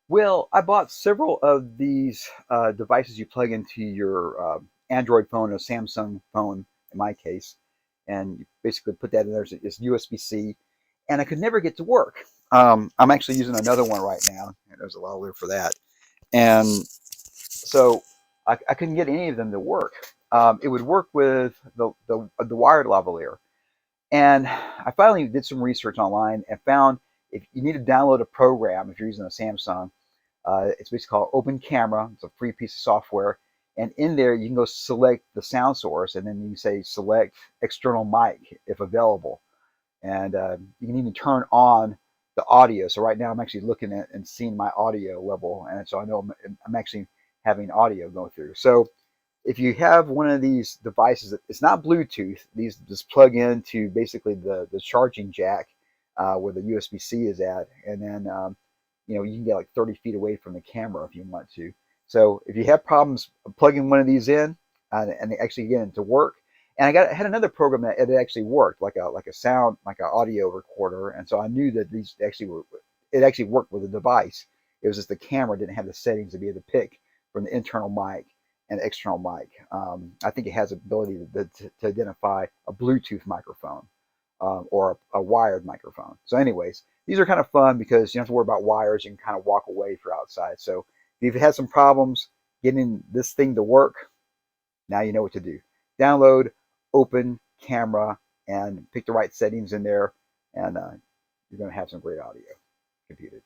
Well, I bought several of these devices you plug into your Android phone or Samsung phone, in my case, and you basically put that in there. It's USB-C, and I could never get to work. I'm actually using another one right now. There's a lavalier for that, and so I couldn't get any of them to work. It would work with the wired lavalier, and I finally did some research online and found if you need to download a program if you're using a Samsung. It's basically called Open Camera. It's a free piece of software. And in there, you can go select the sound source, and then you say select external mic if available. And you can even turn on the audio. So right now, I'm actually looking at and seeing my audio level, and so I know I'm actually having audio go through. So if you have one of these devices, it's not Bluetooth. These just plug into basically the charging jack where the USB-C is at, and then you can get like 30 feet away from the camera if you want to. So if you have problems plugging one of these in and actually getting it to work, and had another program that it actually worked, like a sound, like an audio recorder, and so I knew that these actually were, it actually worked with the device. It was just the camera didn't have the settings to be able to pick from the internal mic and external mic. I think it has the ability to identify a Bluetooth microphone or a wired microphone. So, anyways, these are kind of fun because you don't have to worry about wires. You can kind of walk away if you're outside. So, if you've had some problems getting this thing to work, now you know what to do. Download, open camera, and pick the right settings in there, and you're going to have some great audio computed.